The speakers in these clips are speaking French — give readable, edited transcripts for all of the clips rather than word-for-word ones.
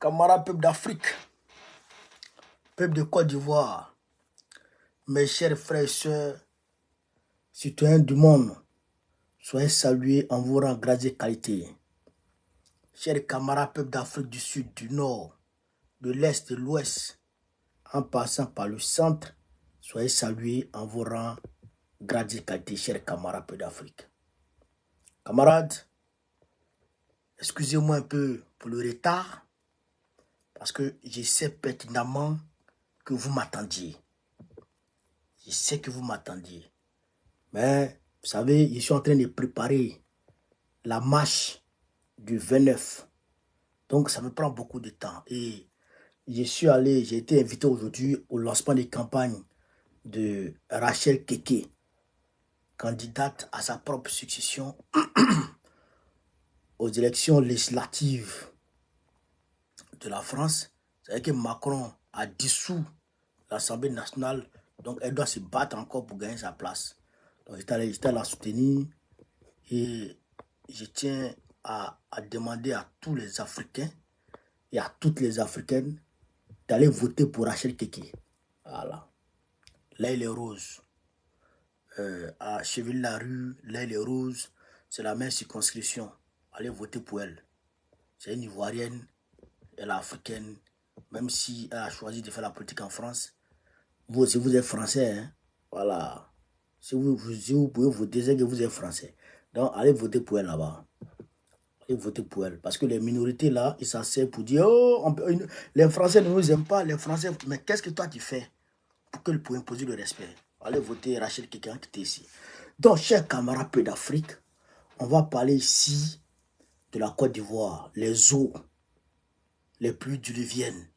Camarades peuple d'Afrique, peuple de Côte d'Ivoire, mes chers frères et sœurs, citoyens du monde, soyez salués en vos rangs, grades et qualités. Chers camarades peuple d'Afrique du Sud, du Nord, de l'Est, de l'Ouest, en passant par le centre, soyez salués en vos rangs, grades et qualités, chers camarades peuple d'Afrique. Camarades, excusez-moi un peu pour le retard, parce que je sais pertinemment que vous m'attendiez. Je sais que vous m'attendiez. Mais, vous savez, je suis en train de préparer la marche du 29. Donc, ça me prend beaucoup de temps. Et j'ai été invité aujourd'hui au lancement des campagnes de Rachel Keke, candidate à sa propre succession aux élections législatives de la France. Vous savez que Macron a dissous l'Assemblée nationale, donc elle doit se battre encore pour gagner sa place. Donc j'étais allé la soutenir et je tiens à demander à tous les Africains et à toutes les Africaines d'aller voter pour Rachel Keke. Voilà. Là, il est rose. À Cheville-la-Rue, là, il est rose. C'est la même circonscription. Allez voter pour elle. C'est une Ivoirienne, elle est africaine. Même si elle a choisi de faire la politique en France, vous aussi, vous êtes français. Hein? Voilà. Si vous pouvez voter, c'est que vous êtes français. Donc, allez voter pour elle là-bas. Allez voter pour elle. Parce que les minorités là, ils s'en servent pour dire, oh, les Français ne nous aiment pas, les Français. Mais qu'est-ce que toi tu fais pour imposer le respect? Allez voter Rachel quelqu'un qui était ici. Donc, chers camarades peu d'Afrique, on va parler ici de la Côte d'Ivoire, les eaux les plus diluviennes.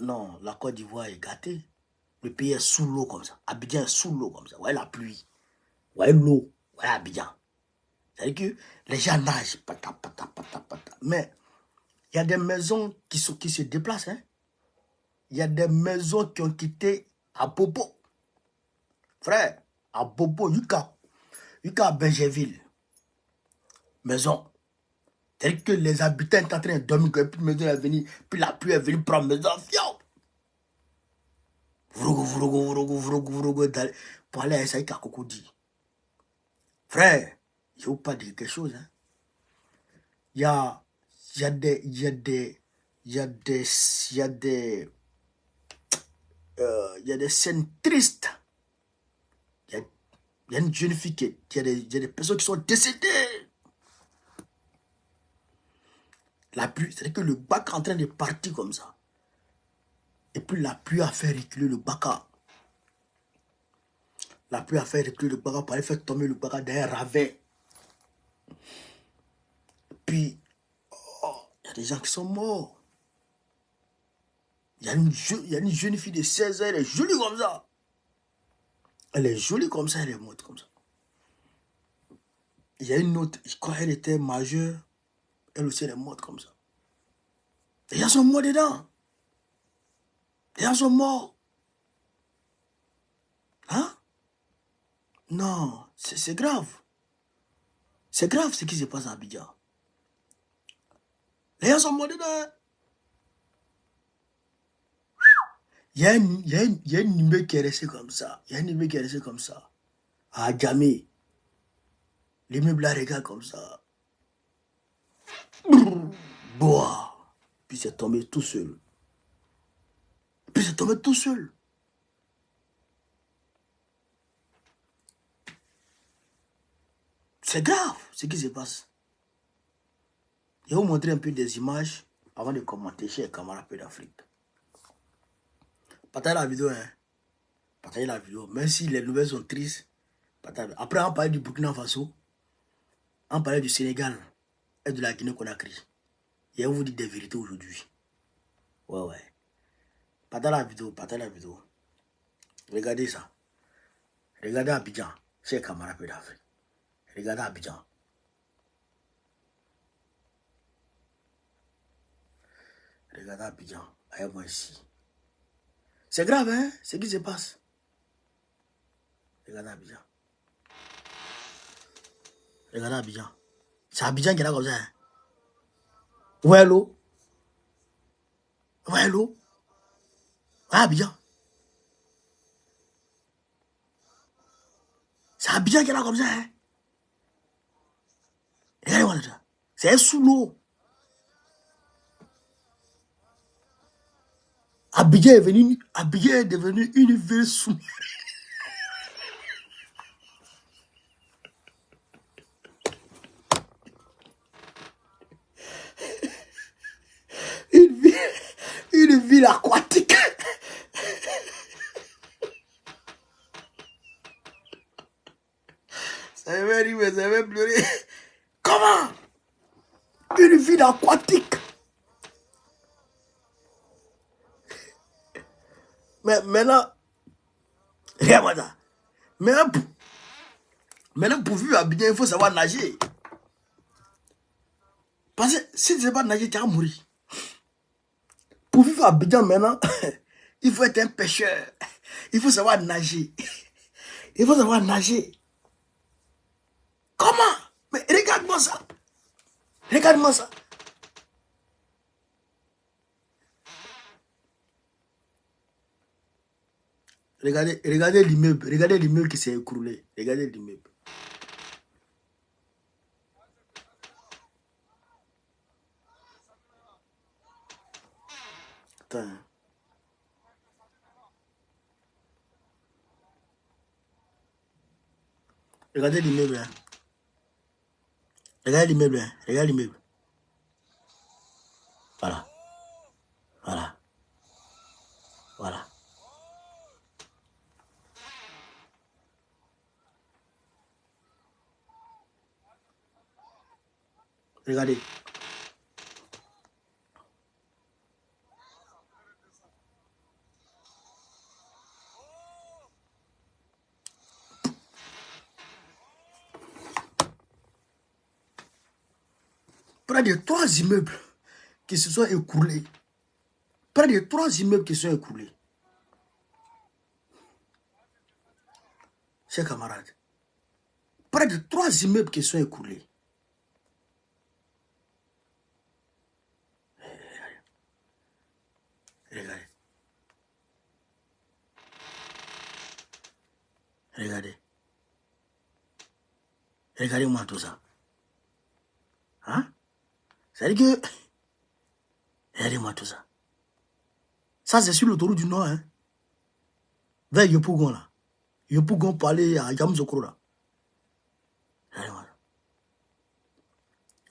Non, la Côte d'Ivoire est gâtée. Le pays est sous l'eau comme ça. Abidjan est sous l'eau comme ça. Vous voyez la pluie. Vous voyez l'eau. Vous voyez Abidjan. C'est-à-dire que les gens nagent. Pata, pata, pata, pata. Mais il y a des maisons qui se déplacent. Hein? Il y a des maisons qui ont quitté à Bobo. Frère, à Bobo, Yuka Benjerville. Maison. C'est-à-dire que les habitants sont en train de dormir, puis la maison est venue, puis la pluie est venue prendre la maison. Fiao. Pour aller à Saïka Kokodi. Frère, je vous parle de quelque chose. Hein. Il y a des scènes tristes. Il y a une jeune fille il y a des personnes qui sont décédées. La pluie, c'est-à-dire que le bac est en train de partir comme ça. Et puis la pluie a fait reculer le bac. La pluie a fait reculer le bac pour aller faire tomber le bac dans un ravin. Puis, il y a des gens qui sont morts. Il y a une jeune fille de 16 ans, elle est jolie comme ça. Elle est jolie comme ça, elle est morte comme ça. Il y a une autre, je crois qu'elle était majeure, elle aussi elle est morte comme ça. Les gens sont morts dedans. Les gens sont morts. Hein? Non, c'est grave. C'est grave ce qui se passe à Abidjan. Les gens sont morts dedans. Il y a une numéro qui est resté comme ça. Il y a une numéro qui est resté comme ça. À Djamé. L'immeuble la regarde comme ça. Boah. Puis c'est tombé tout seul. Puis c'est tombé tout seul. C'est grave ce qui se passe. Je vais vous montrer un peu des images avant de commenter chez les camarades d'Afrique. Partagez la vidéo, hein. Partagez la vidéo. Même si les nouvelles sont tristes, partagez. Après, on parlait du Burkina Faso, on parlait du Sénégal et de la Guinée-Conakry. Je vais vous dire des vérités aujourd'hui. Ouais. Partagez la vidéo, partagez la vidéo. Regardez ça. Regardez Abidjan, chez les camarades d'Afrique. Regardez Abidjan. Regardez Abidjan. Allez, moi ici. C'est grave, hein, ce qui se passe. Regardez Abidjan. Regardez Abidjan. C'est Abidjan qui est là comme ça. Hein. Où est l'eau? voyez l'eau? Ah, bien. C'est Abidjan qui est là comme ça. Hein? Regardez-moi ça. C'est sous l'eau. Abidjan est devenu une ville sous. Une ville aquatique. Ça va rire, mais ça va pleurer. Comment? Une ville aquatique. Mais maintenant, regarde-moi ça. Maintenant, pour vivre à Abidjan, il faut savoir nager. Parce que si tu ne sais pas nager, tu vas mourir. Pour vivre à Abidjan maintenant, il faut être un pêcheur. Il faut savoir nager. Il faut savoir nager. Comment? Mais regarde-moi ça. Regarde-moi ça. Regardez l'immeuble. Regardez l'immeuble qui s'est écroulé. Regardez l'immeuble. Attends. Regardez l'immeuble. Hein. Regardez l'immeuble. Hein. Regardez l'immeuble. Voilà. Voilà. Voilà. Regardez. Près de 3 immeubles qui se sont écroulés. Près de 3 immeubles qui se sont écroulés. Chers camarades. Près de 3 immeubles qui se sont écroulés. Regardez. Regardez. Regardez-moi tout ça. Hein? C'est-à-dire que... Regardez-moi tout ça. Ça, c'est sur l'autoroute du Nord, hein? Vers Yopougon, là. Yopougon pour aller à Yamoussoukro, là. Regardez-moi ça.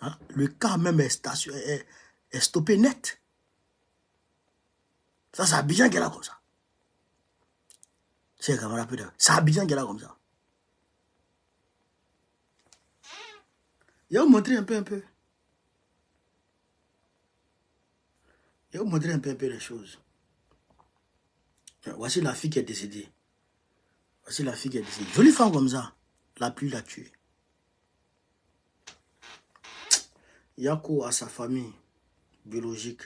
Hein? Le car même est stoppé net. Ça, c'est Abidjan qui est là comme ça. C'est camarade, c'est Abidjan qui est là comme ça. Je vais vous montrer un peu. Je vais vous montrer un peu les choses. Voici la fille qui est décédée. Voici la fille qui est décédée. Jolie femme comme ça. La pluie l'a tuée. Yako à sa famille biologique.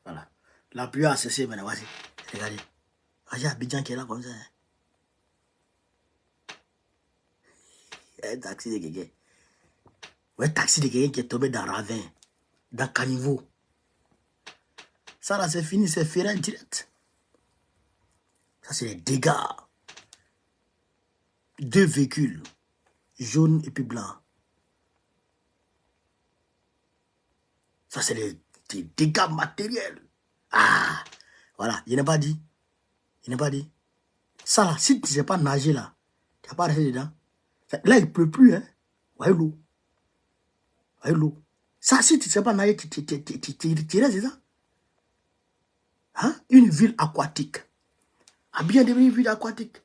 Voilà. La pluie a cessé maintenant. Voici. Regardez. Voici Abidjan qui est là comme ça. Hein. Un taxi de quelqu'un. Un taxi de quelqu'un qui est tombé dans ravin. Dans caniveau. Ça là c'est fini, c'est ferré direct. Ça c'est les dégâts. 2 véhicules. Jaune et puis blanc. Ça c'est des dégâts matériels. Ah. Voilà. Il n'a pas dit. Il n'a pas dit. Ça là, si tu ne sais pas nager là, tu n'as pas resté dedans. Là, il ne pleut plus, hein. Voyez l'eau. Voyez l'eau. Ça, si tu ne sais pas nager, tu restes dedans. Hein? Une ville aquatique. A bien devenu une ville aquatique.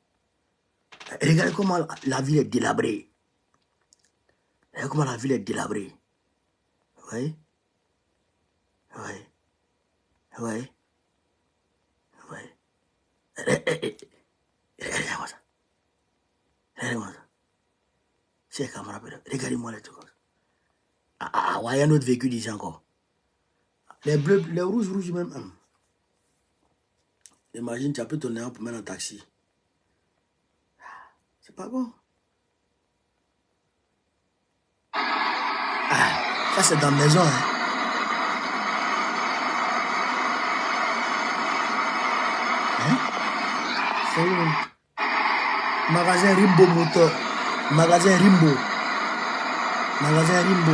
Regardez comment la ville est délabrée. Regardez comment la ville est délabrée. Vous voyez? Vous voyez? Vous voyez? Vous voyez? Regardez-moi ça. Regardez-moi ça. C'est camarade. Regardez-moi les trucs. Ah, il y a un autre véhicule ici encore. Les bleus, les rouges même. Imagine, tu as pris ton néant pour mettre un taxi. C'est pas bon. Ça, c'est dans la maison. Hein. Hein? C'est où? Magasin Rimbo Motor. Magasin Rimbo. Magasin Rimbo.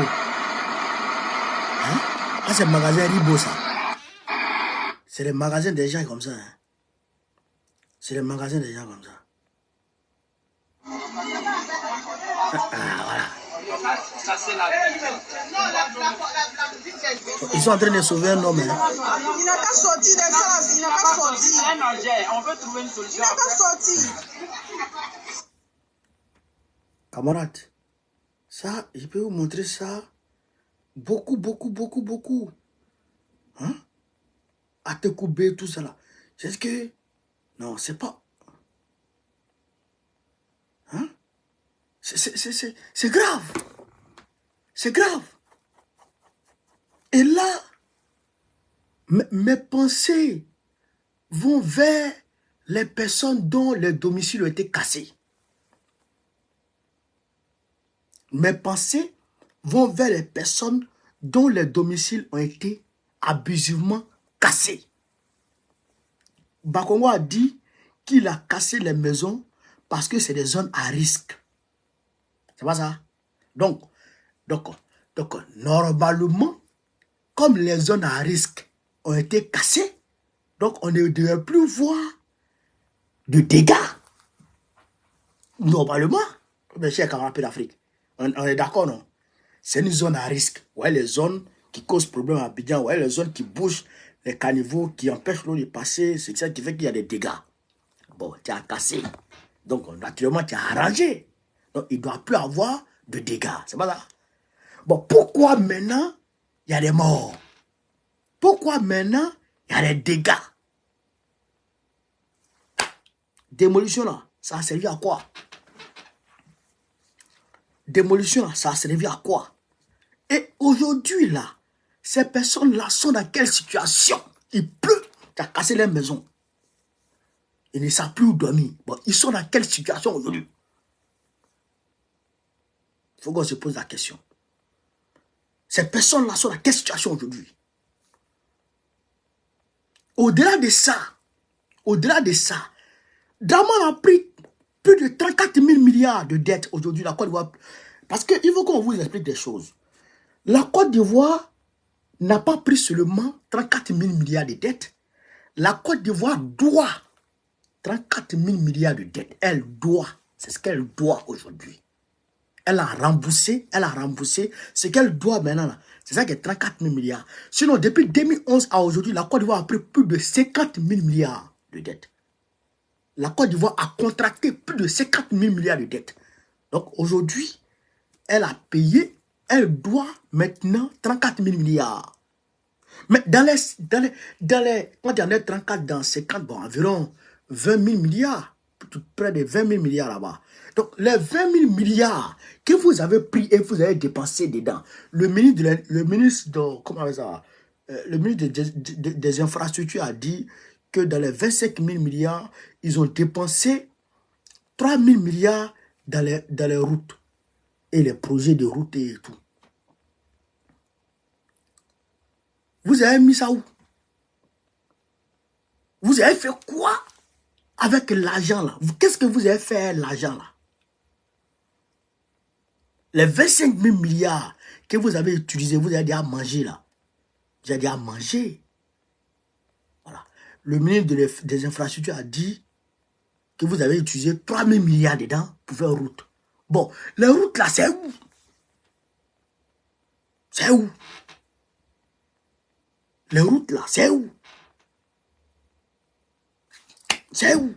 Hein? Ah, c'est le magasin Rimbo, ça. C'est le magasin des gens comme ça. Hein? C'est le magasin des gens comme ça. Ah, voilà. Ils sont en train de sauver un homme. Hein. Il n'a qu'à sortir des choses. Il n'a qu'à sortir. On veut trouver une solution. Il n'a qu'à sortir. Camarade, ça, je peux vous montrer ça. Beaucoup. Hein? À te couper, tout ça là. C'est que... Non, c'est pas... Hein? C'est grave. C'est grave. Et là, mes pensées vont vers les personnes dont les domiciles ont été cassés. Mes pensées vont vers les personnes dont les domiciles ont été abusivement cassés. Bakongo a dit qu'il a cassé les maisons parce que c'est des zones à risque. C'est pas ça? Donc, normalement, comme les zones à risque ont été cassées, donc on ne devrait plus voir de dégâts. Normalement, mes chers camarades d'Afrique, on est d'accord, non? C'est une zone à risque. Ouais, les zones qui causent problème à Abidjan, ouais, les zones qui bougent, les caniveaux qui empêchent l'eau de passer, c'est ça qui fait qu'il y a des dégâts. Bon, tu as cassé. Donc, naturellement, tu as arrangé. Donc, il ne doit plus avoir de dégâts. C'est pas ça? Bon, pourquoi maintenant, il y a des morts? Pourquoi maintenant, il y a des dégâts? Démolition, là, ça a servi à quoi? Démolition, là, ça a servi à quoi? Et aujourd'hui, là, ces personnes-là sont dans quelle situation? Il pleut, tu as cassé leur maison. Ils ne savent plus où dormir. Bon, ils sont dans quelle situation aujourd'hui? Il faut qu'on se pose la question. Ces personnes-là sont dans quelle situation aujourd'hui? Au-delà de ça, Draman a pris plus de 34 000 milliards de dettes aujourd'hui, la Côte d'Ivoire. Parce qu'il faut qu'on vous explique des choses. La Côte d'Ivoire n'a pas pris seulement 34 000 milliards de dettes. La Côte d'Ivoire doit 34 000 milliards de dettes. Elle doit. C'est ce qu'elle doit aujourd'hui. Elle a remboursé ce qu'elle doit maintenant. C'est ça qui est 34 000 milliards. Sinon, depuis 2011 à aujourd'hui, la Côte d'Ivoire a pris plus de 50 000 milliards de dettes. La Côte d'Ivoire a contracté plus de 50 000 milliards de dettes. Donc aujourd'hui, elle a payé, elle doit maintenant 34 000 milliards. Mais dans les quand il y en a 34, dans 50, bon, environ 20 000 milliards, près de 20 000 milliards là-bas. Donc les 20 000 milliards que vous avez pris et vous avez dépensé dedans, le ministre des infrastructures a dit que dans les 25 000 milliards, ils ont dépensé 3 000 milliards dans les routes et les projets de routes et tout. Vous avez mis ça où? Vous avez fait quoi avec l'argent là? Qu'est-ce que vous avez fait l'argent là? Les 25 000 milliards que vous avez utilisés, vous avez déjà mangé là. Vous avez déjà mangé. Voilà. Le ministre des infrastructures a dit que vous avez utilisé 3 000 milliards dedans pour faire route. Bon, les routes là, c'est où? C'est où? Les routes là, c'est où? C'est où?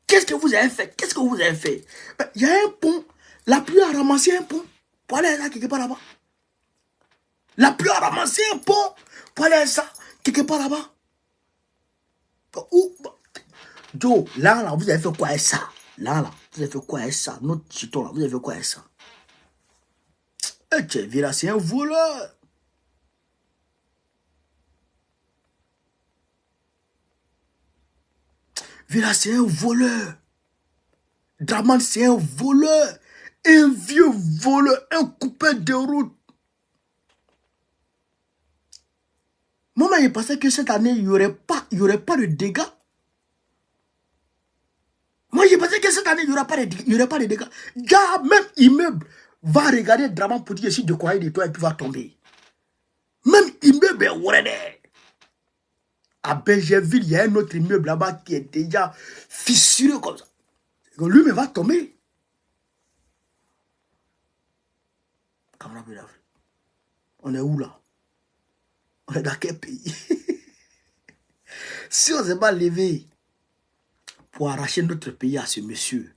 Qu'est-ce que vous avez fait? Qu'est-ce que vous avez fait? Il y a un pont. La pluie a ramassé un pont pour aller là, quelque part là-bas. La pluie a ramassé un pont pour aller ça, quelque part là-bas. Où? Joe, là, vous avez fait quoi avec ça? Là, vous avez fait quoi avec ça? Notre chiton là, vous avez fait quoi avec ça? Eh, tu es là, c'est un voleur. Villa, c'est un voleur. Draman, c'est un voleur. Un vieux voleur, un coupeur de route. Moi, je pensais que cette année, il n'y aurait pas de dégâts. Moi, je pensais que cette année, il n'y aurait pas de dégâts. Gars, même immeuble va regarder Draman pour dire si de quoi il est toi et puis va tomber. Même immeuble, ouais. À Bergerville, il y a un autre immeuble là-bas qui est déjà fissuré comme ça. Lui, mais va tomber. On est où là? On est dans quel pays? Si on ne s'est pas levé pour arracher notre pays à ce monsieur,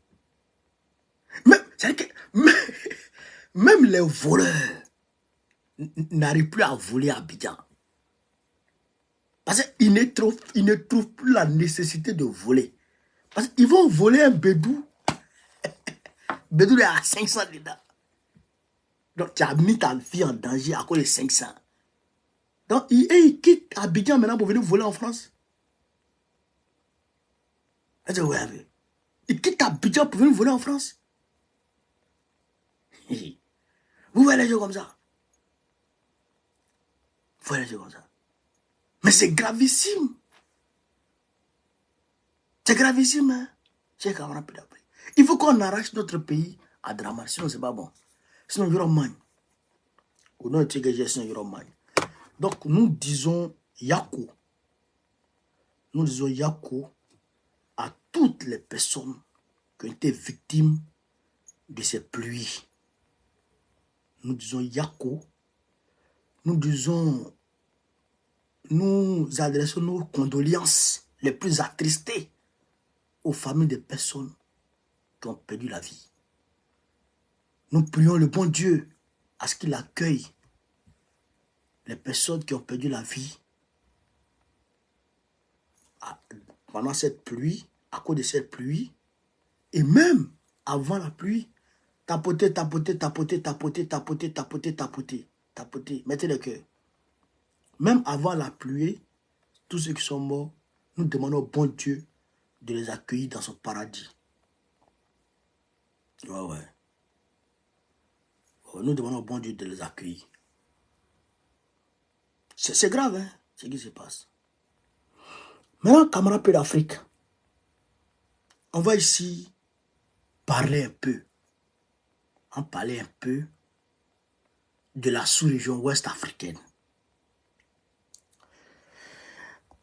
même les voleurs n'arrivent plus à voler à Abidjan. Parce qu'ils ne trouvent plus la nécessité de voler. Parce qu'ils vont voler un bédou. Bédou est à 500 dedans. Donc tu as mis ta vie en danger à cause de 500. Donc ils quittent Abidjan maintenant pour venir voler en France. Ils quittent Abidjan pour venir voler en France. Vous voyez les gens comme ça. Vous voyez les gens comme ça. Mais c'est gravissime. C'est gravissime, hein. Il faut qu'on arrache notre pays à Draman, sinon c'est pas bon. Sinon il y aura magne. Au nom de Tchégé, sinon il y aura magne. Donc nous disons Yako. Nous disons Yako à toutes les personnes qui ont été victimes de ces pluies. Nous disons Yako. Nous adressons nos condoléances les plus attristées aux familles des personnes qui ont perdu la vie. Nous prions le bon Dieu à ce qu'il accueille les personnes qui ont perdu la vie pendant cette pluie, à cause de cette pluie, et même avant la pluie, tapoter, mettez le cœur. Même avant la pluie, tous ceux qui sont morts, nous demandons au bon Dieu de les accueillir dans son paradis. Ouais. Nous demandons au bon Dieu de les accueillir. C'est grave, hein, ce qui se passe. Maintenant, camarades d'Afrique, on va ici parler un peu. On parlait un peu de la sous-région ouest africaine.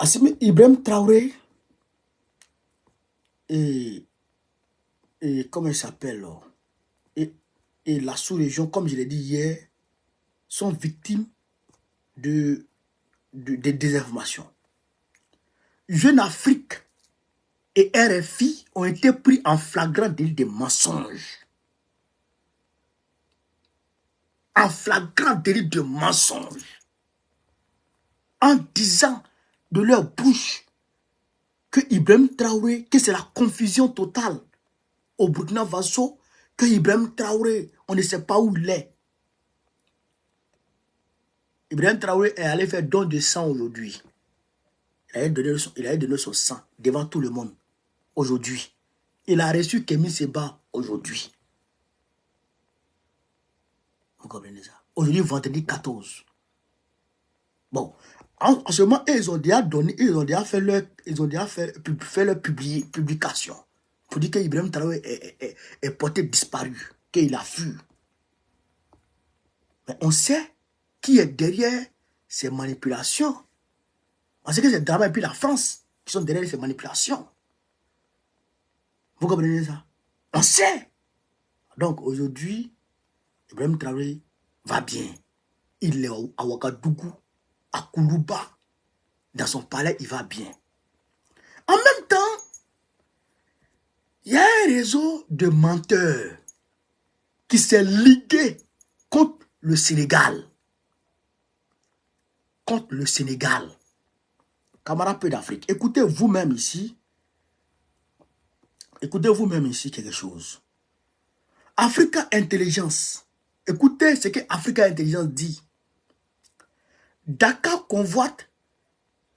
Assimi Ibrahim Traoré et comment il s'appelle et la sous-région, comme je l'ai dit hier, sont victimes de désinformation. Jeune Afrique et RFI ont été pris en flagrant délit de mensonges. En flagrant délit de mensonges. En disant de leur bouche que Ibrahim Traoré, que c'est la confusion totale au Burkina Faso, que Ibrahim Traoré, on ne sait pas où il est. Ibrahim Traoré est allé faire don de sang aujourd'hui. Il a donné son sang devant tout le monde aujourd'hui. Il a reçu Kémy Séba aujourd'hui. Vous comprenez ça? Aujourd'hui, vendredi 14. Bon, en ce moment, ils ont déjà donné, ils ont déjà fait leur publication pour dire qu'Ibrahim Traoré est porté disparu, qu'il a fui. Mais on sait qui est derrière ces manipulations. On sait que c'est Draman et puis la France qui sont derrière ces manipulations. Vous comprenez ça? On sait. Donc aujourd'hui, Ibrahim Traoré va bien. Il est à Ouagadougou, à Koulouba, dans son palais, il va bien. En même temps, il y a un réseau de menteurs qui s'est ligué contre le Sénégal. Contre le Sénégal. Camarades peu d'Afrique, écoutez vous-même ici quelque chose. Africa Intelligence, écoutez ce que Africa Intelligence dit. Dakar convoite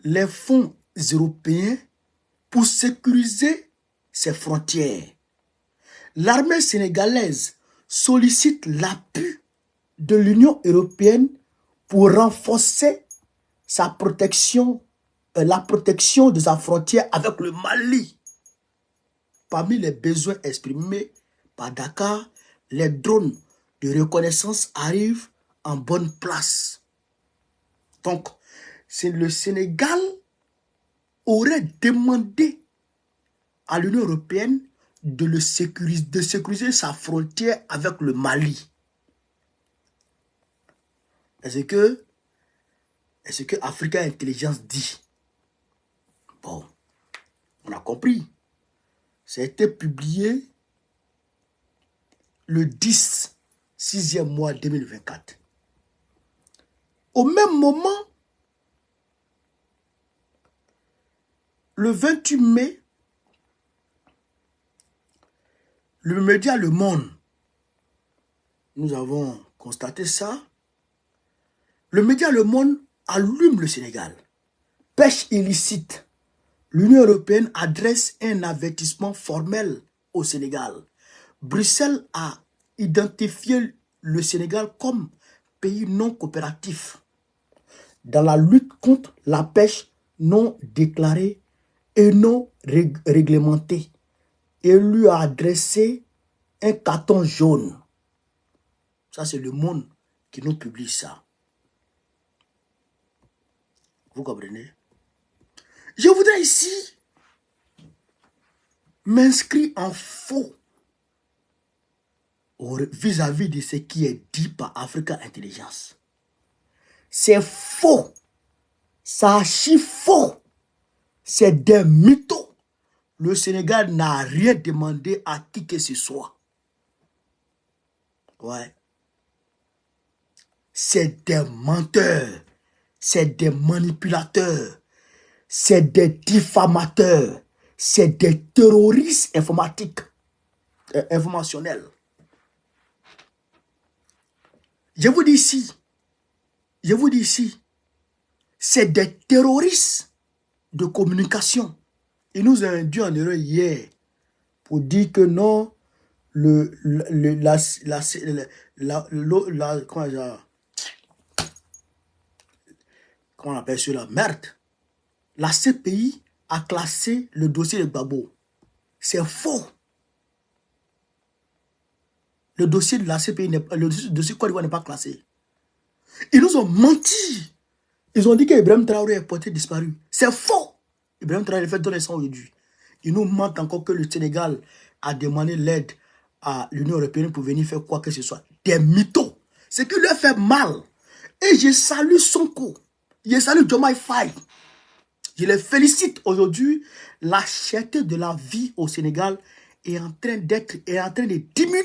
les fonds européens pour sécuriser ses frontières. L'armée sénégalaise sollicite l'appui de l'Union européenne pour renforcer sa protection, la protection de sa frontière avec le Mali. Parmi les besoins exprimés par Dakar, les drones de reconnaissance arrivent en bonne place. Donc, le Sénégal aurait demandé à l'Union européenne de sécuriser sa frontière avec le Mali. Est-ce que Africa Intelligence dit? Bon, on a compris. Ça a été publié le 10, 6e mois 2024. Au même moment, le 28 mai, le média Le Monde, nous avons constaté ça. Le média Le Monde allume le Sénégal. Pêche illicite. L'Union européenne adresse un avertissement formel au Sénégal. Bruxelles a identifié le Sénégal comme pays non coopératif dans la lutte contre la pêche non déclarée et non réglementée et lui a adressé un carton jaune. Ça, c'est Le Monde qui nous publie ça. Vous comprenez? Je voudrais ici m'inscrire en faux vis-à-vis de ce qui est dit par Africa Intelligence. C'est faux. C'est archi faux. C'est des mythos. Le Sénégal n'a rien demandé à qui que ce soit. Ouais. C'est des menteurs. C'est des manipulateurs. C'est des diffamateurs. C'est des terroristes informatiques, informationnels. Je vous dis ici, c'est des terroristes de communication. Ils nous ont induit en erreur hier pour dire que non, comment on appelle cela? Merde. La CPI a classé le dossier de Gbagbo. C'est faux. Le dossier de la CPI, le dossier Côte d'Ivoire n'est pas classé. Ils nous ont menti. Ils ont dit qu'Ibrahim Traoré est porté disparu. C'est faux. Ibrahim Traoré est fait donner ça aujourd'hui. Ils nous mentent encore que le Sénégal a demandé l'aide à l'Union européenne pour venir faire quoi que ce soit. Des mythos. Ce qui leur fait mal. Et je salue Sonko. Je salue Diomaye Faye. Je les félicite aujourd'hui. La cherté de la vie au Sénégal est en train de diminuer.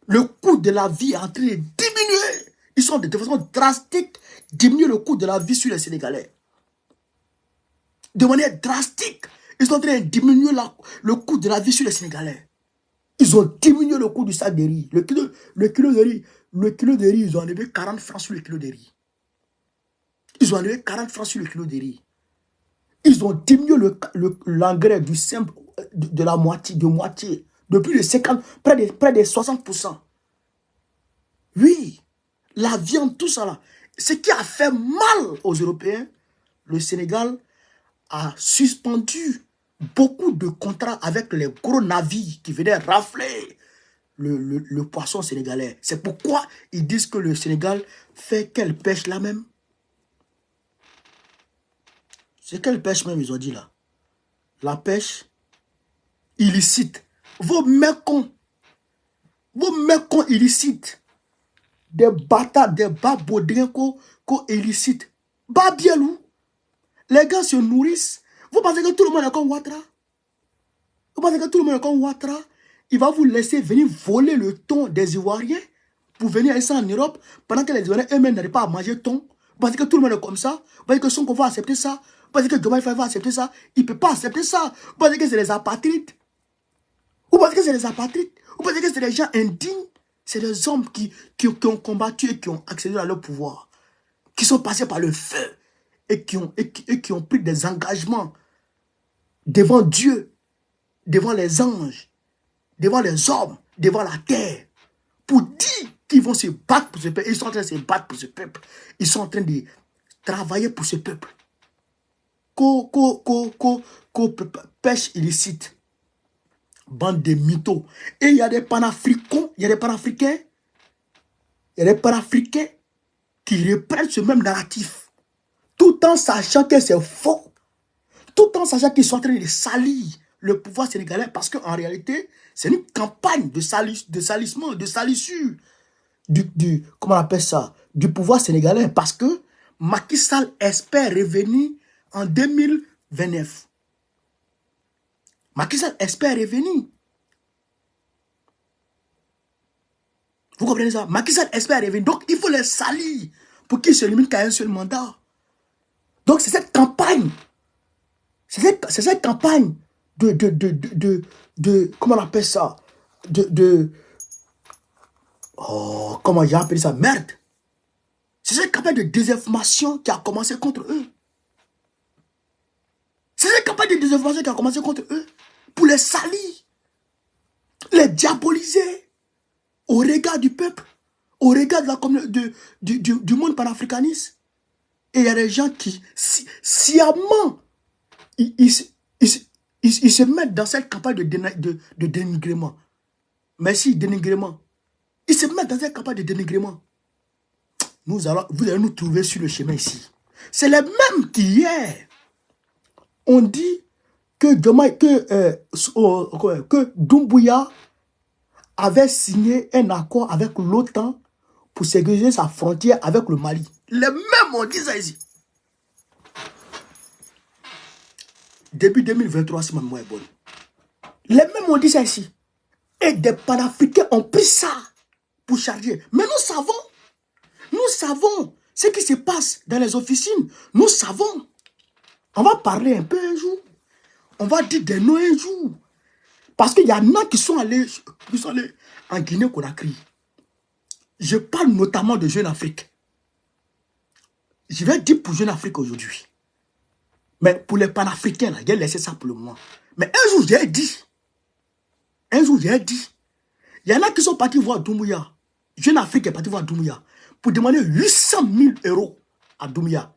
Le coût de la vie est en train de diminuer. Ils sont de façon drastique diminuer le coût de la vie sur les Sénégalais. De manière drastique, ils sont en train de diminuer le coût de la vie sur les Sénégalais. Ils ont diminué le coût du sac de riz. Le kilo de riz, ils ont enlevé 40 francs sur le kilo de riz. Ils ont enlevé 40 francs sur le kilo de riz. Ils ont diminué l'engrais du simple de la moitié, de plus de 50, près de 60%. Oui, la viande, tout ça là. Ce qui a fait mal aux Européens, le Sénégal a suspendu beaucoup de contrats avec les gros navires qui venaient rafler le poisson sénégalais. C'est pourquoi ils disent que le Sénégal fait quelle pêche là même? C'est quelle pêche même ils ont dit là? La pêche illicite. Vos mécons illicites. Des bâtards, des babaudins qu'on illicite. Babielou. Les gars se nourrissent. Vous pensez que tout le monde est comme Ouattara? Vous pensez que tout le monde est comme Ouattara? Il va vous laisser venir voler le thon des Ivoiriens pour venir ici en Europe pendant que les Ivoiriens eux-mêmes n'arrivent pas à manger thon. Vous pensez que tout le monde est comme ça? Vous pensez que Sonko va accepter ça? Vous pensez que Diomaye Faye va accepter ça? Il ne peut pas accepter ça. Vous pensez que c'est les apatrides? Vous pensez que c'est les apatrides? Vous pensez que c'est des gens indignes? C'est des hommes qui ont combattu et qui ont accédé à leur pouvoir. Qui sont passés par le feu et qui ont pris des engagements devant Dieu, devant les anges, devant les hommes, devant la terre, pour dire qui vont se battre pour ce peuple. Ils sont en train de se battre pour ce peuple. Ils sont en train de travailler pour ce peuple. Pêche illicite. Bande de mythos. Et il y a des panafricains, il y a des panafricains qui reprennent ce même narratif. Tout en sachant que c'est faux. Tout en sachant qu'ils sont en train de salir le pouvoir sénégalais. Parce qu'en réalité, c'est une campagne de salissement, de salissure comment on appelle ça, du pouvoir sénégalais. Parce que Macky Sall espère revenir en 2029. Macky Sall espère revenir. Vous comprenez ça? Macky Sall espère revenir. Donc, il faut les salir pour qu'ils se limitent qu'à un seul mandat. Donc, c'est cette campagne. C'est cette campagne comment on appelle ça? Comment j'ai appelé ça? Merde. C'est cette campagne de désinformation qui a commencé contre eux. C'est cette campagne de désinformation qui a commencé contre eux. Pour les salir. Les diaboliser. Au regard du peuple. Au regard de la communauté, du monde panafricaniste. Et il y a des gens qui, sciemment, ils se mettent dans cette campagne de dénigrement. Merci, dénigrement. Ils se mettent dans cette campagne de dénigrement. Vous allez nous trouver sur le chemin ici. C'est les mêmes qui hier ont dit que Doumbouya avait signé un accord avec l'OTAN pour sécuriser sa frontière avec le Mali. Les mêmes ont dit ça ici. Début 2023, si ma mémoire est bonne. Les mêmes ont dit ça ici. Et des panafricains ont pris ça pour charger. Mais nous savons ce qui se passe dans les officines. Nous savons. On va parler un peu un jour. On va dire des noms un jour. Parce qu'il y en a qui sont allés en Guinée-Conakry. Je parle notamment de Jeune Afrique. Je vais dire pour Jeune Afrique aujourd'hui. Mais pour les panafricains, là, j'ai laissé ça pour le moment. Mais un jour, j'ai dit. Il y en a qui sont partis voir Doumbouya. Jeune Afrique est parti voir Doumbouya pour demander 800 000 € à Doumbouya.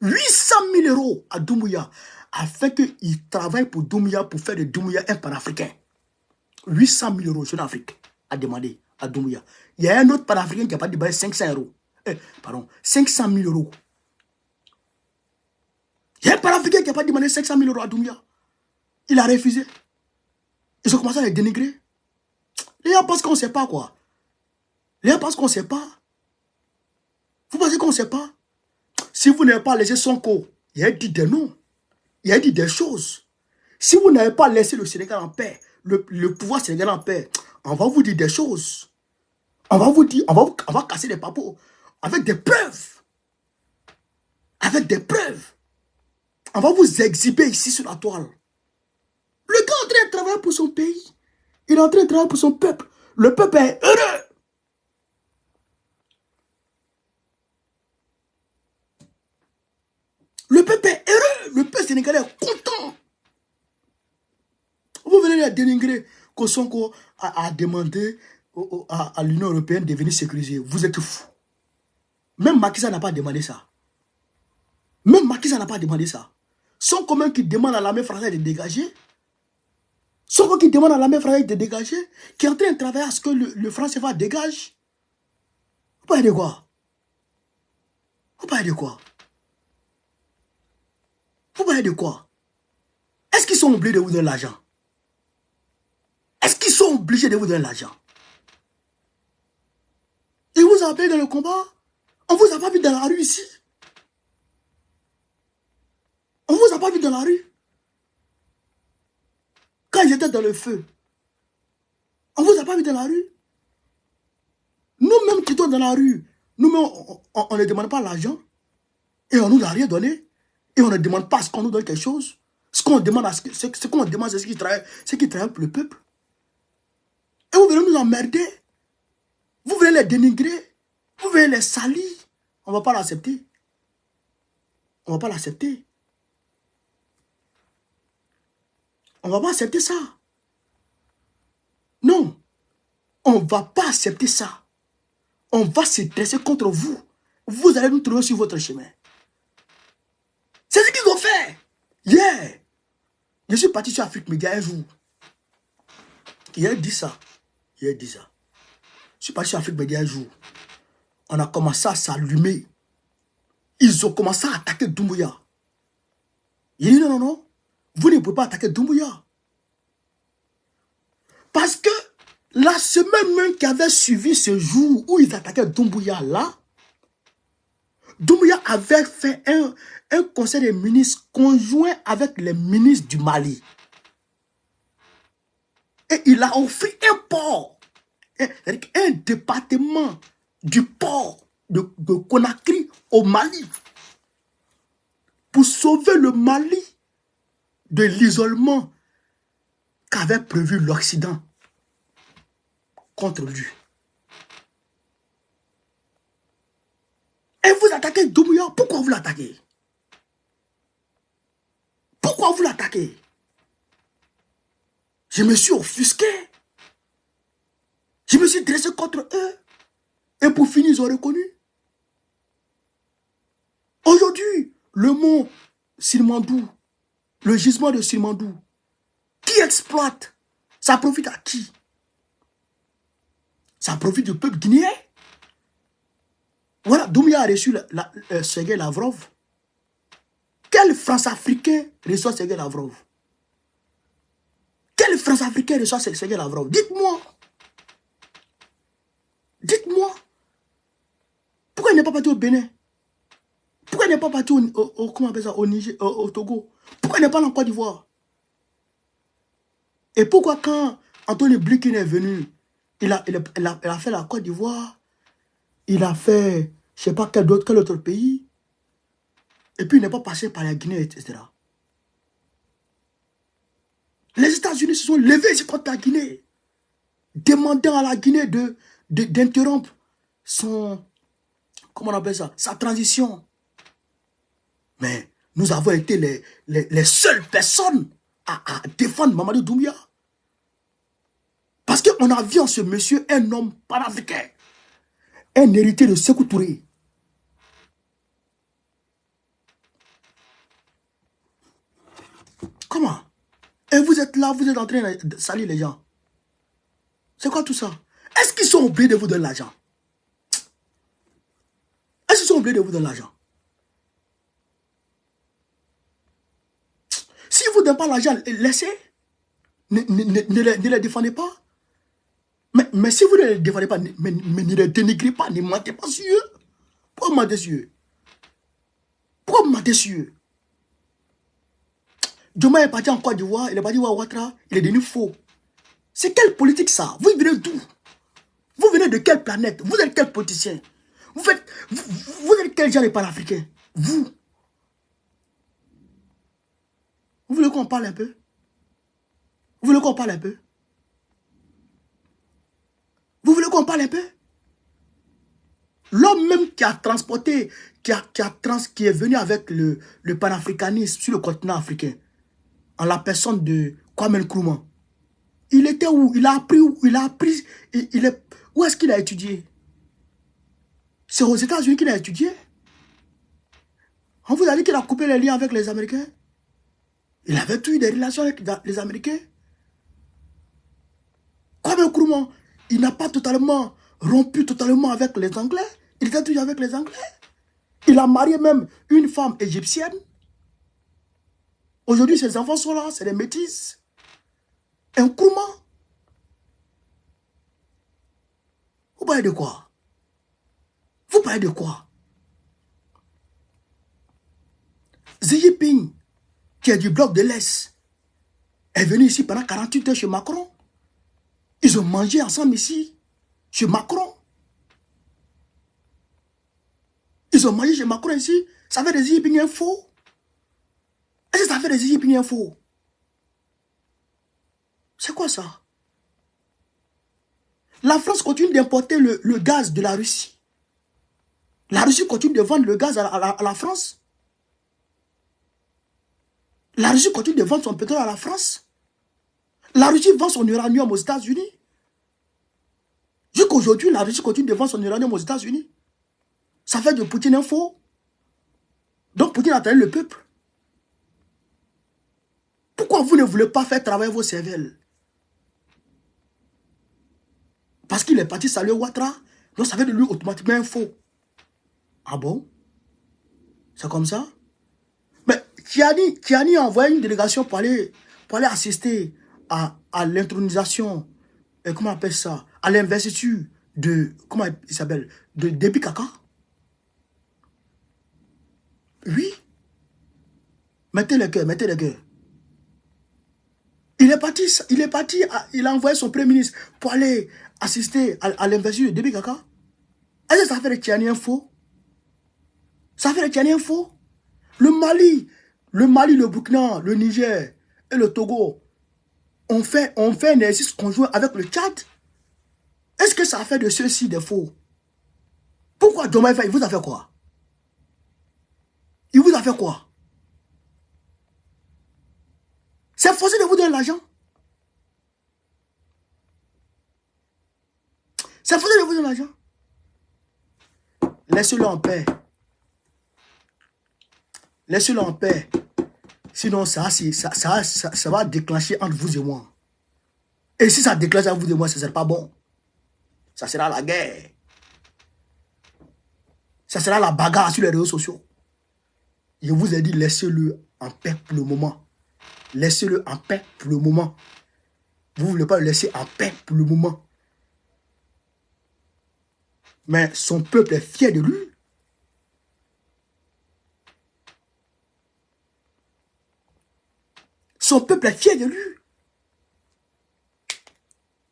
800 000 € à Doumbouya. Afin qu'il travaille pour Doumbouya pour faire de Doumbouya un panafricain. 800 000 € Jeune Afrique a demandé à Doumbouya. Il y a un autre panafricain qui n'a pas demandé 500 €. 500 000 €. Il y a un panafricain qui n'a pas demandé 500 000 € à Doumbouya. Il a refusé. Ils ont commencé à les dénigrer. Les gens pensent qu'on ne sait pas quoi. Les gens pensent qu'on ne sait pas. Vous pensez qu'on ne sait pas? Si vous n'avez pas laissé Sonko, il a dit des noms. Il a dit des choses. Si vous n'avez pas laissé le Sénégal en paix, le pouvoir sénégalais en paix, on va vous dire des choses. On va vous dire, on va casser des papos. Avec des preuves. Avec des preuves. On va vous exhiber ici sur la toile. Le gars est en train de travailler pour son pays. Il est en train de travailler pour son peuple. Le peuple est heureux. Le peuple est heureux. Le peuple sénégalais est content. Vous venez de dénigrer que Sonko a demandé à l'Union européenne de venir sécuriser. Vous êtes fous. Même Macky Sall n'a pas demandé ça. Même Macky Sall n'a pas demandé ça. Sonko même qui demande à l'armée française de dégager. Sonko qui demande à l'armée française de dégager. Qui est en train de travailler à ce que le franc CFA dégage. Vous parlez de quoi? Vous parlez de quoi? Vous parlez de quoi? Est-ce qu'ils sont obligés de vous donner l'argent? Est-ce qu'ils sont obligés de vous donner l'argent? Ils vous ont appelé dans le combat? On vous a pas vu dans la rue ici? On vous a pas vu dans la rue? Quand ils étaient dans le feu, on vous a pas vu dans la rue? Nous-mêmes qui sommes dans la rue, nous-mêmes, on ne demande pas l'argent et on ne nous a rien donné. Et on ne demande pas à ce qu'on nous donne quelque chose. Ce qu'on demande, ce qu'on demande, c'est ce qui travaille pour le peuple. Et vous venez nous emmerder. Vous venez les dénigrer. Vous venez les salir. On ne va pas l'accepter. On ne va pas l'accepter. On ne va pas accepter ça. Non. On ne va pas accepter ça. on va se dresser contre vous. Vous allez nous trouver sur votre chemin. C'est ce qu'ils ont fait. Yeah. Je suis parti sur Afrique Média un jour. Il a dit ça. Je suis parti sur Afrique Média un jour. On a commencé à s'allumer. Ils ont commencé à attaquer Doumbouya. Il dit non. Vous ne pouvez pas attaquer Doumbouya. Parce que la semaine même qui avait suivi ce jour où ils attaquaient Doumbouya là, Doumbouya avait fait un conseil des ministres conjoint avec les ministres du Mali. Et il a offert un port, un département du port de Conakry au Mali pour sauver le Mali de l'isolement qu'avait prévu l'Occident contre lui. Et vous attaquez Doumbouya. Pourquoi vous l'attaquez? Pourquoi vous l'attaquez? Je me suis offusqué. Je me suis dressé contre eux. Et pour finir, ils ont reconnu. Aujourd'hui, le mont Silmandou, le gisement de Silmandou, qui exploite, ça profite à qui? Ça profite du peuple guinéen. Voilà, Doumbouya a reçu Sergueï Lavrov. Quel France-Africain reçoit Sergueï Lavrov? Quel France-Africain reçoit Sergueï Lavrov? Dites-moi. Dites-moi. Pourquoi il n'est pas parti au Bénin? Pourquoi il n'est pas parti comment on appelle ça, au Niger, au Togo? Pourquoi il n'est pas en Côte d'Ivoire? Et pourquoi quand Anthony Blinken est venu, il a fait la Côte d'Ivoire, il a fait, je ne sais pas quel autre pays, et puis il n'est pas passé par la Guinée, etc. Les États-Unis se sont levés contre la Guinée, demandant à la Guinée d'interrompre son, comment on appelle ça, sa transition. Mais nous avons été les seules personnes à défendre Mamadou Doumbouya. Parce qu'on a vu en ce monsieur un homme panafricain, un héritier de Sékou Touré. Comment? Et vous êtes là, vous êtes en train de salir les gens. C'est quoi tout ça? Est-ce qu'ils sont obligés de vous donner l'argent? Est-ce qu'ils sont obligés de vous donner l'argent? Si vous ne donnez pas l'argent, laissez. Ne les défendez pas. Mais si vous ne les défendez pas, mais ne les dénigrez pas, ne mentez pas sur eux. Pourquoi mentir sur eux? Pourquoi mentir sur eux? Djoma est parti en Côte d'Ivoire, il est parti voir Ouattara, il est devenu faux. C'est quelle politique ça? Vous venez d'où? Vous venez de quelle planète? Vous êtes quel politicien? Vous êtes quel genre de panafricain? Vous voulez qu'on parle un peu? Vous voulez qu'on parle un peu? Vous voulez qu'on parle un peu? L'homme même qui a transporté, qui est venu avec le panafricanisme sur le continent africain, en la personne de Kwame Nkrumah, il était où? Il a appris où? Où est-ce qu'il a étudié? C'est aux États-Unis qu'il a étudié. On vous a dit qu'il a coupé les liens avec les Américains. Il avait eu des relations avec les Américains. Kwame Nkrumah, il n'a pas totalement rompu avec les Anglais. Il était toujours avec les Anglais. Il a marié même une femme égyptienne. Aujourd'hui, ses enfants sont là, c'est des métis. Nkrumah. Vous parlez de quoi? Vous parlez de quoi? Xi Jinping, qui est du bloc de l'Est, est venu ici pendant 48 heures chez Macron. Ils ont mangé ensemble ici, chez Macron. Ils ont mangé chez Macron ici. Ça fait des Xi Jinping un faux? Est-ce que ça fait des Xi Jinping un faux? C'est quoi ça? La France continue d'importer le gaz de la Russie. La Russie continue de vendre le gaz à la France. La Russie continue de vendre son pétrole à la France. La Russie vend son uranium aux États-Unis. qu'aujourd'hui, la Russie continue de vendre son uranium aux États-Unis. Ça fait de Poutine un faux. Donc Poutine a trahi le peuple. Pourquoi vous ne voulez pas faire travailler vos cervelles? Parce qu'il est parti saluer Ouattara. Donc ça fait de lui automatiquement un faux. Ah bon? C'est comme ça? Mais Tiani a envoyé une délégation pour aller assister à l'intronisation, comment on appelle ça, à l'investiture de, comment il s'appelle, de Déby Kaka. Oui. Mettez le cœur, mettez le cœur. Il est parti, il a envoyé son premier ministre pour aller assister à l'investiture de Déby Kaka. Est-ce que ça fait de Tiani un faux? Ça fait de Tiani un faux? Le Mali, le Burkina, le Niger et le Togo ont fait un exercice conjoint avec le Tchad. Est-ce que ça a fait de ceux-ci des faux? Pourquoi Diomaye Faye, il vous a fait quoi? Il vous a fait quoi? C'est forcé de vous donner l'argent. C'est forcé de vous donner l'argent. Laissez-le en paix. Laissez-le en paix. Sinon, ça va déclencher entre vous et moi. Et si ça déclenche entre vous et moi, ce ne sera pas bon. Ça sera la guerre. Ça sera la bagarre sur les réseaux sociaux. Je vous ai dit, laissez-le en paix pour le moment. Laissez-le en paix pour le moment. Vous ne voulez pas le laisser en paix pour le moment. Mais son peuple est fier de lui. Son peuple est fier de lui.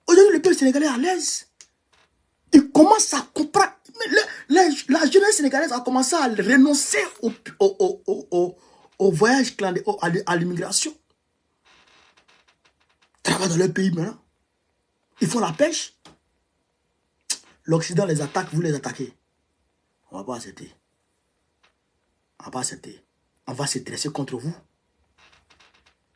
Aujourd'hui, le peuple sénégalais est à l'aise. Il commence à comprendre. La jeunesse sénégalaise a commencé à renoncer au voyage clandestin, à l'immigration. Travaillent dans leur pays maintenant. Ils font la pêche. L'Occident les attaque, vous les attaquez. On ne va pas accepter. On ne va pas accepter. On va se dresser contre vous.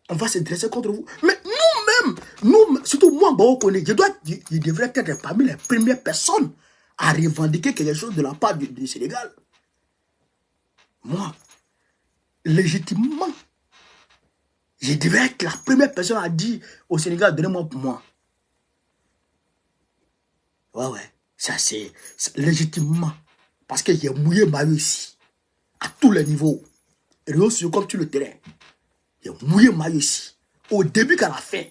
On va se dresser contre vous. Mais nous-mêmes, surtout moi, je devrais être parmi les premières personnes à revendiquer quelque chose de la part du Sénégal. Moi, légitimement, je devrais être la première personne à dire au Sénégal, donnez-moi pour moi. Ouais. Ça c'est légitimement. Parce que j'ai mouillé maillot ici. À tous les niveaux. Et aussi comme sur le terrain. J'ai mouillé maillot ici. Au début qu'à la fin.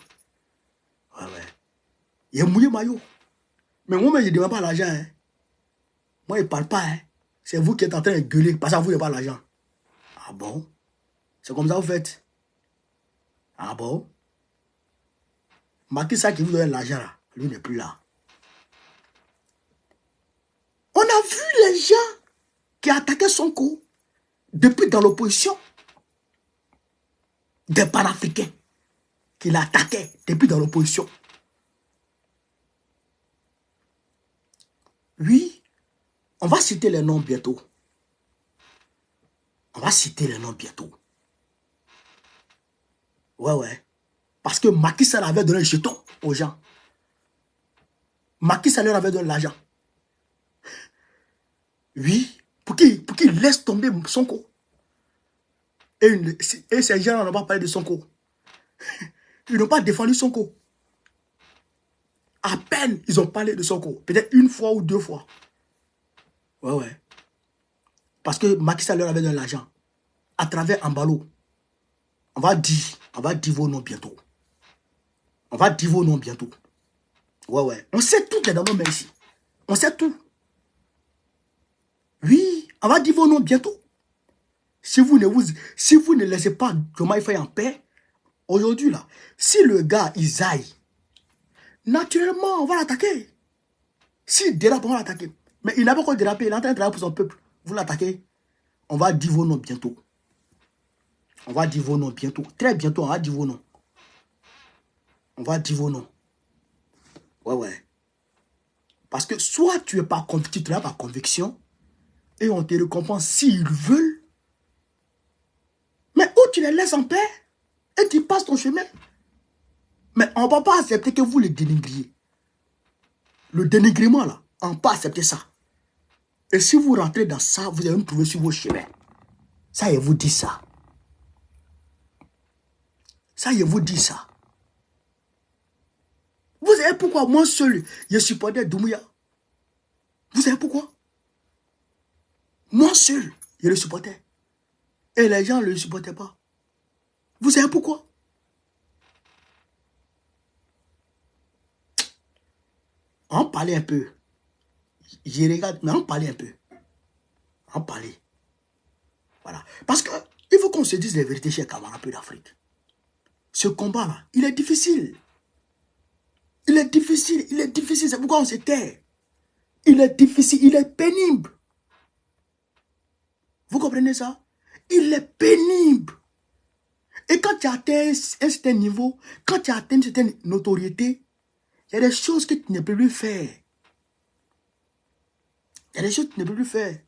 Ouais. J'ai mouillé maillot. Mais moi, je ne demande pas l'argent. Hein. Moi, je ne parle pas. Hein. C'est vous qui êtes en train de gueuler parce que vous n'avez pas l'argent. Ah bon? C'est comme ça que vous faites? Ah bon? Macky Sall qui vous donne l'argent là, lui n'est plus là. On a vu les gens qui attaquaient Sonko depuis dans l'opposition. Des panafricains qui l'attaquaient depuis dans l'opposition. Oui, on va citer les noms bientôt. On va citer les noms bientôt. Ouais. Parce que Macky Sall avait donné le jeton aux gens. Macky Sall leur avait donné l'argent. Oui, pour qu'il laisse tomber Sonko. Et ces gens n'ont pas parlé de Sonko. Ils n'ont pas défendu Sonko. À peine ils ont parlé de Sonko. Peut-être une fois ou deux fois. Ouais. Parce que Macky Sall leur avait donné l'argent. À travers Ambalo. On va dire vos noms bientôt. On va dire vos noms bientôt. Ouais. On sait tout qui est dans nos mains ici. On sait tout. Oui, on va dire vos noms bientôt. Si vous ne laissez pas Diomaye Faye en paix, aujourd'hui là, si le gars il aille, naturellement on va l'attaquer. S'il dérape, on va l'attaquer. Mais il n'a pas encore dérapé, il est en train de travailler pour son peuple. Vous l'attaquez, on va dire vos noms bientôt. On va dire vos noms bientôt. Très bientôt, on va dire vos noms. On va dire vos noms. Ouais. Parce que soit tu n'es pas convaincu, tu n'as pas conviction, et on te récompense s'ils veulent. Mais où tu les laisses en paix, et tu passes ton chemin. Mais on ne va pas accepter que vous les dénigriez. Le dénigrement, là, on ne peut pas accepter ça. Et si vous rentrez dans ça, vous allez me trouver sur vos chemins. Ça, je vous dis ça. Ça, je vous dis ça. Vous savez pourquoi moi seul, je supportais Doumbouya? Vous savez pourquoi? Moi seul, je le supportais. Et les gens ne le supportaient pas. Vous savez pourquoi? On parlait un peu. Je regarde, mais on parlait un peu. On parlait. Voilà. Parce que il faut qu'on se dise les vérités chez camarades d'Afrique. Ce combat-là, il est difficile. Il est difficile, il est difficile. C'est pourquoi on se tait. Il est difficile, il est pénible. Vous comprenez ça? Il est pénible. Et quand tu atteins un certain niveau, quand tu atteins une certaine notoriété, il y a des choses que tu ne peux plus faire. Il y a des choses que tu ne peux plus faire.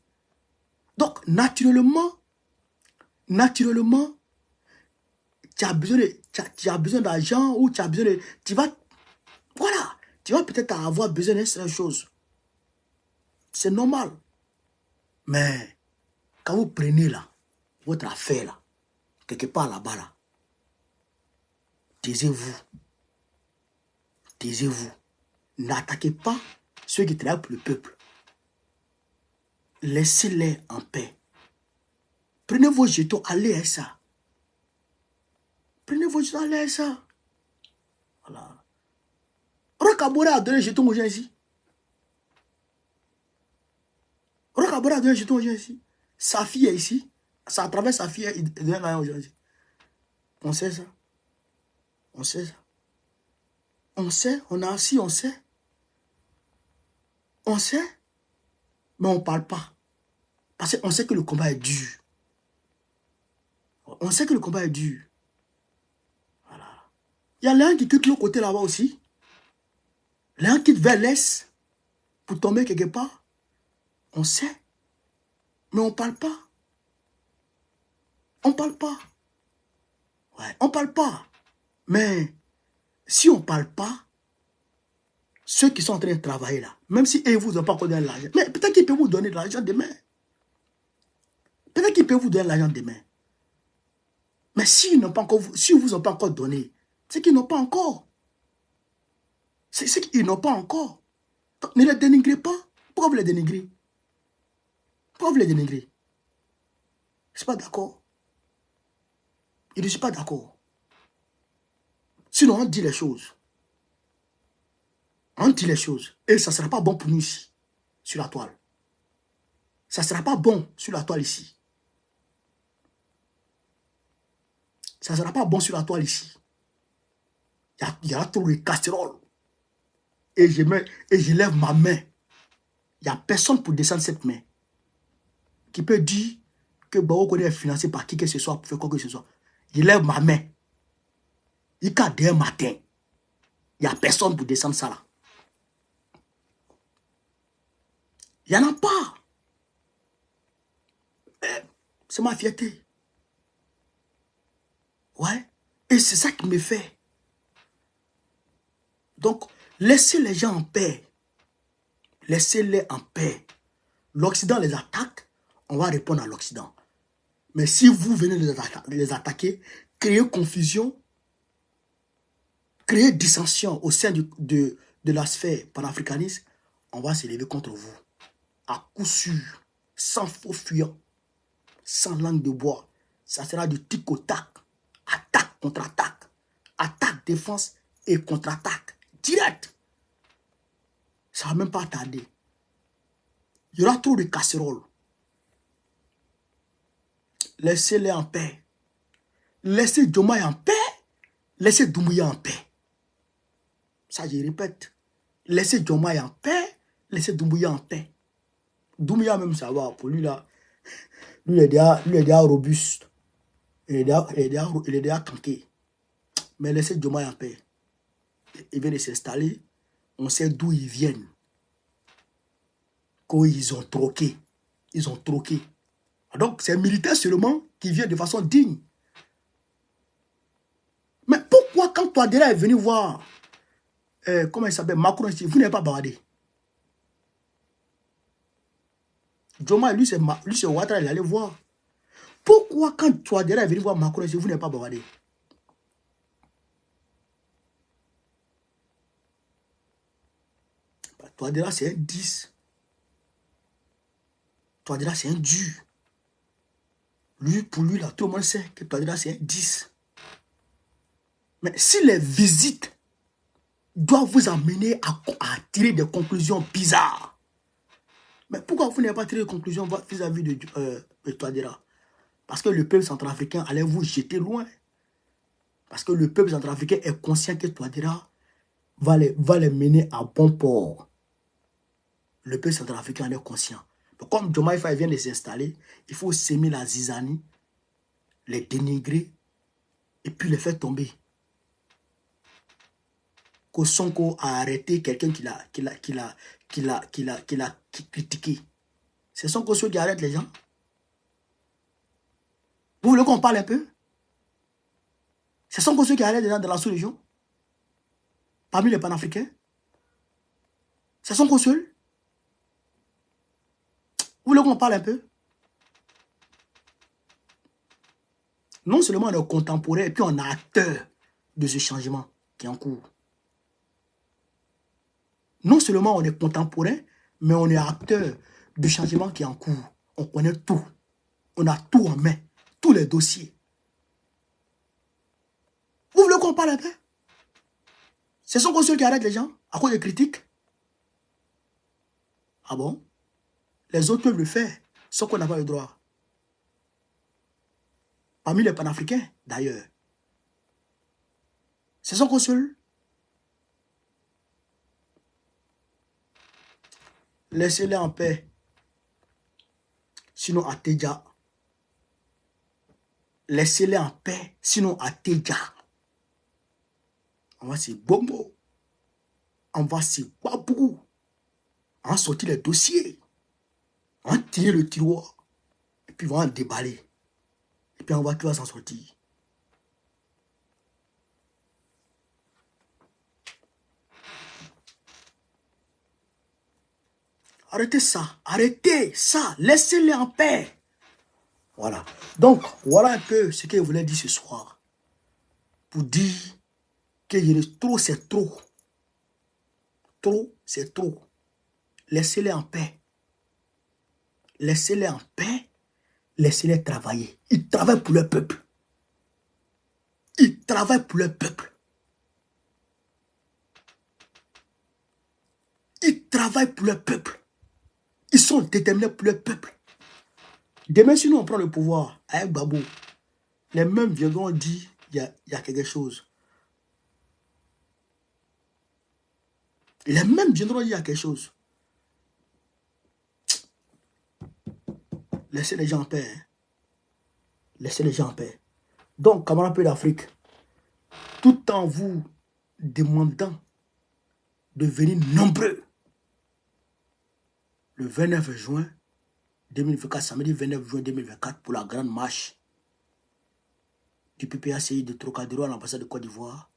Donc, naturellement, tu as besoin d'argent ou tu as besoin de... Tu vas peut-être avoir besoin de certaines choses. C'est normal. Mais quand vous prenez là, votre affaire là, quelque part là-bas là, taisez-vous. Taisez-vous. N'attaquez pas ceux qui travaillent pour le peuple. Laissez-les en paix. Prenez vos jetons, allez à ça. Prenez vos jetons, allez à ça. Voilà. Rokabora a donné les jetons aux gens ici. Rokabora a donné les jetons aux gens ici. Sa fille est ici. Ça à travers sa fille, il donne rien aux gens ici. On sait ça. On sait ça. On sait, on a assis, on sait. On sait, mais on ne parle pas. Parce qu'on sait que le combat est dur. On sait que le combat est dur. Voilà. Il y a l'un qui quitte l'autre côté là-bas aussi. L'un quitte vers l'est pour tomber quelque part. On sait, mais on ne parle pas. On ne parle pas. Ouais, on ne parle pas. Mais si on ne parle pas, ceux qui sont en train de travailler là, même si ils ne vous ont pas encore donné l'argent, mais peut-être qu'ils peuvent vous donner de l'argent demain. Peut-être qu'ils peuvent vous donner l'argent demain. Mais s'ils n'ont pas encore, si vous n'ont pas encore donné, c'est qu'ils n'ont pas encore. C'est qu'ils n'ont pas encore. Donc, ne les dénigrez pas. Pourquoi vous les dénigrez? Pourquoi vous les dénigrez? Je ne suis pas d'accord. Je ne suis pas d'accord. Sinon, on dit les choses. On dit les choses. Et ça ne sera pas bon pour nous ici, sur la toile. Ça ne sera pas bon sur la toile ici. Ça ne sera pas bon sur la toile ici. Il y aura trop de casseroles. Et je lève ma main. Il n'y a personne pour descendre cette main. Qui peut dire que Bao est financé par qui que ce soit pour faire quoi que ce soit. Je lève ma main. Il y a demain matin. Il n'y a personne pour descendre ça là. Il n'y en a pas. C'est ma fierté. Ouais. Et c'est ça qui me fait. Donc, laissez les gens en paix. Laissez-les en paix. L'Occident les attaque, on va répondre à l'Occident. Mais si vous venez les attaquer, créer confusion, créer dissension au sein de la sphère panafricaniste, on va s'élever contre vous. À coup sûr, sans faux fuyant, sans langue de bois. Ça sera du tic au tac. Attaque, contre-attaque. Attaque, défense et contre-attaque. Direct. Ça ne va même pas tarder. Il y aura trop de casseroles. Laissez-les en paix. Laissez Diomaye en paix. Laissez Doumbouya en paix. Ça, je répète. Laissez Diomaye en paix. Laissez Doumbouya en paix. Doumbouya même, ça va. Pour lui, là, lui, il est déjà robuste. Il est déjà tanké. Mais laissez Diomaye en paix. Il vient de s'installer. On sait d'où ils viennent. Qu'ils ont troqué. Ils ont troqué. Donc, c'est un militaire seulement qui vient de façon digne. Mais pourquoi, quand Touadéra est venu voir, comment il s'appelle, Macron, vous n'avez pas baradé? Diomaye, lui, c'est Ouattara, il allait voir. Pourquoi quand Touadéra est venu voir Macron, vous n'avez pas bavardé? Touadéra, c'est un 10. Touadéra, c'est un dur. Lui, pour lui, là, tout le monde sait que Touadéra, c'est un 10. Mais si les visites doivent vous amener à tirer des conclusions bizarres, mais pourquoi vous n'avez pas tiré de conclusions vis-à-vis de Touadéra? Parce que le peuple centrafricain allait vous jeter loin. Parce que le peuple centrafricain est conscient que Touadéra va les mener à bon port. Le peuple centrafricain en est conscient. Mais comme Diomaye Faye vient de s'installer, il faut s'aimer la zizanie, les dénigrer et puis les faire tomber. Que Sonko a arrêté quelqu'un qui l'a critiqué. C'est Sonko ceux qui arrête les gens. Vous voulez qu'on parle un peu? C'est Sonko ceux qui arrête les gens dans la sous-région? Parmi les panafricains? C'est Sonko seul? Vous voulez qu'on parle un peu? Non seulement on est contemporain, et puis on est acteur de ce changement qui est en cours. Non seulement on est contemporain, mais on est acteur du changement qui est en cours. On connaît tout. On a tout en main. Tous les dossiers. Vous voulez qu'on parle un peu? Ce sont ceux qui arrêtent les gens à cause des critiques. Ah bon? Les autres peuvent le faire, sauf qu'on n'a pas le droit. Parmi les panafricains, d'ailleurs. Ce sont qu'aux seuls. Laissez-les en paix. Sinon, à Teja. Laissez-les en paix. Sinon, à Teja. On va se bombo. On va se babou. On va sortir les dossiers. On va tirer le tiroir. Et puis, on va en déballer. Et puis, on va qui va s'en sortir. Arrêtez ça. Arrêtez ça. Laissez-les en paix. Voilà. Donc, voilà un peu ce que je voulais dire ce soir. Pour dire que trop, c'est trop. Trop, c'est trop. Laissez-les en paix. Laissez-les en paix. Laissez-les travailler. Ils travaillent pour le peuple. Ils travaillent pour le peuple. Ils travaillent pour le peuple. Ils sont déterminés pour le peuple. Demain, si nous on prend le pouvoir avec Babou, les mêmes viendront dire il y a quelque chose. Les mêmes viendront dire il y a quelque chose. Laissez les gens en paix. Hein. Laissez les gens en paix. Donc, camarades peu d'Afrique, tout en vous demandant de venir nombreux le 29 juin 2024, samedi 29 juin 2024, pour la grande marche du PPACI de Trocadéro à l'ambassade de Côte d'Ivoire,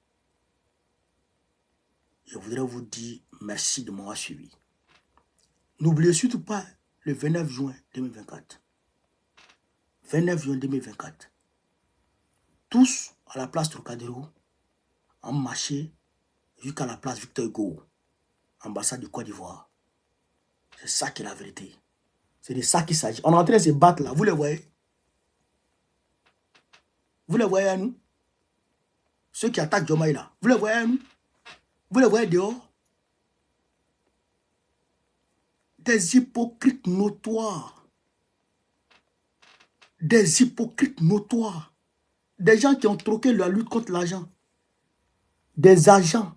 je voudrais vous dire merci de m'avoir suivi. N'oubliez surtout pas le 29 juin 2024. 29 juin 2024. Tous à la place Trocadéro, en marché jusqu'à la place Victor Hugo, ambassade de Côte d'Ivoire. C'est ça qui est la vérité. C'est de ça qu'il s'agit. On est en train de se battre là. Vous les voyez? Vous les voyez à nous? Ceux qui attaquent Diomaye là. Vous les voyez à nous? Vous les voyez dehors? Des hypocrites notoires. Des hypocrites notoires. Des gens qui ont troqué la lutte contre l'argent. Des agents.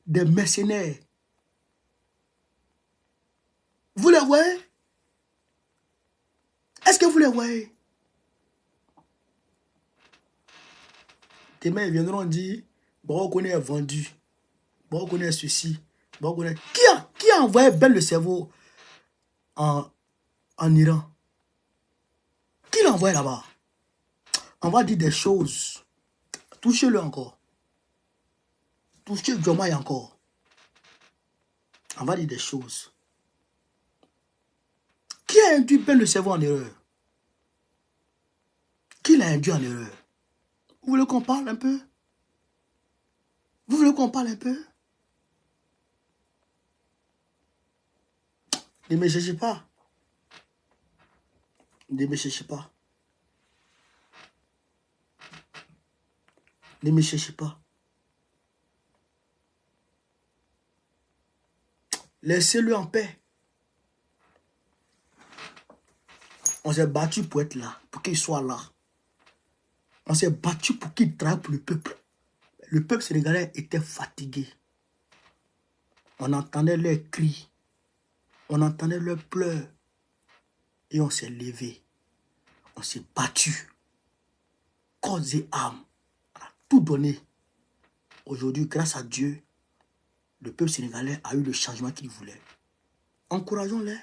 Des mercenaires. Vous les voyez? Est-ce que vous les voyez? Demain, ils viendront dire, bon, on connaît vendu. Bon, on connaît ceci. Bon, on connaît... Qui a envoyé Ben le cerveau en Iran? Qui l'a envoyé là-bas? On va dire des choses. Touchez-le encore. Touchez Diomaye encore. On va dire des choses. a induit Ben le cerveau en erreur? Qui l'a induit en erreur? Vous voulez qu'on parle un peu? Vous voulez qu'on parle un peu? Ne me cherchez pas. Ne me cherchez pas. Ne me cherchez pas. Laissez-le en paix. On s'est battu pour être là, pour qu'il soit là. On s'est battu pour qu'il travaille pour le peuple. Le peuple sénégalais était fatigué. On entendait leurs cris. On entendait leurs pleurs. Et on s'est levé. On s'est battu. Corps et âme. On a tout donné. Aujourd'hui, grâce à Dieu, le peuple sénégalais a eu le changement qu'il voulait. Encourageons-les.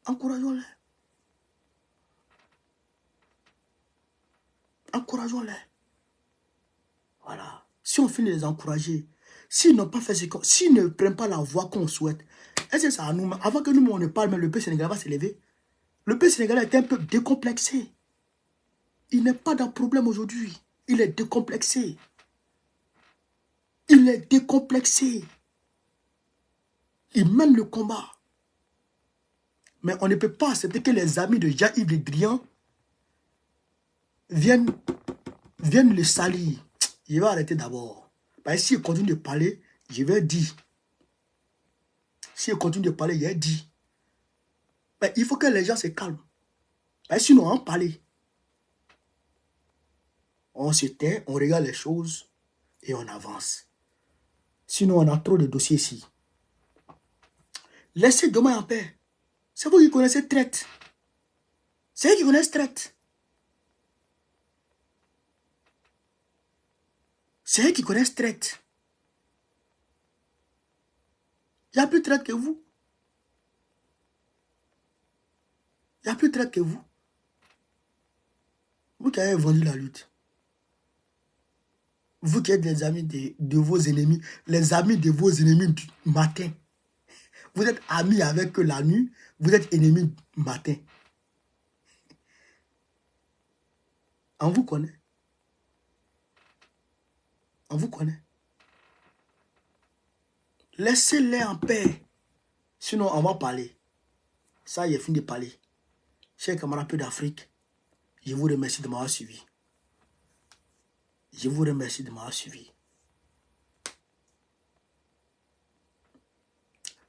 Encourageons-les. Encourageons-les. Voilà. Si on finit de les encourager, s'ils n'ont pas fait ce qu'on... S'ils ne prennent pas la voie qu'on souhaite, est-ce que ça à nous... Avant que nous, on ne parle, mais le peuple sénégalais va se lever. Le peuple sénégalais est un peu décomplexé. Il n'est pas d'un problème aujourd'hui. Il est décomplexé. Il est décomplexé. Il mène le combat. Mais on ne peut pas accepter que les amis de Jean-Yves Le Drian viennent le salir. Je vais arrêter d'abord. Parce que s'il continue de parler, je vais dire. S'il continue de parler, je vais dire. Mais il faut que les gens se calment. Parce que sinon, on parle. On se tait, on regarde les choses et on avance. Sinon, on a trop de dossiers ici. Laissez Diomaye en paix. C'est vous qui connaissez traite. C'est eux qui connaissent traite. C'est eux qui connaissent traite. Il n'y a plus de traite que vous. Il n'y a plus de traite que vous. Vous qui avez vendu la lutte. Vous qui êtes les amis de vos ennemis. Les amis de vos ennemis du matin. Vous êtes amis avec eux la nuit. Vous êtes ennemis du matin. On vous connaît. On vous connaît. Laissez-les en paix. Sinon, on va parler. Ça, il est fini de parler. Chers camarades d'Afrique, je vous remercie de m'avoir suivi. Je vous remercie de m'avoir suivi.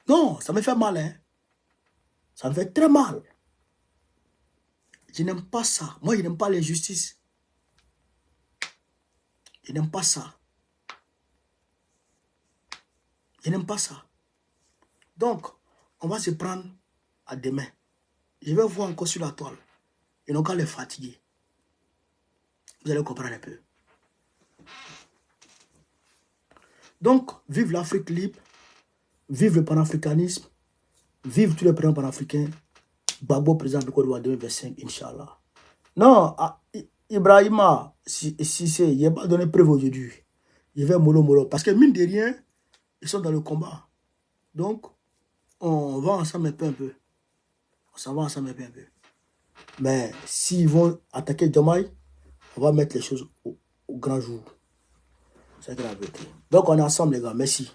Non, ça me fait mal, hein. Ça me fait très mal. Je n'aime pas ça. Moi, je n'aime pas l'injustice. Je n'aime pas ça. Je n'aime pas ça. Donc, on va se prendre à demain. Je vais voir encore sur la toile. Ils n'ont qu'à les fatiguer. Vous allez comprendre un peu. Donc, vive l'Afrique libre. Vive le panafricanisme. Vive tous les présidents panafricains. Gbagbo, président de Côte d'Ivoire 2025, Inch'Allah. Non, Ibrahima, si c'est, il n'a pas donné preuve aujourd'hui. Je vais mollo. Parce que mine de rien, ils sont dans le combat. Donc, on va ensemble un peu. On s'en va ensemble un peu. Mais s'ils vont attaquer Diomaye, on va mettre les choses au grand jour. C'est la vérité. Donc, on est ensemble, les gars. Merci.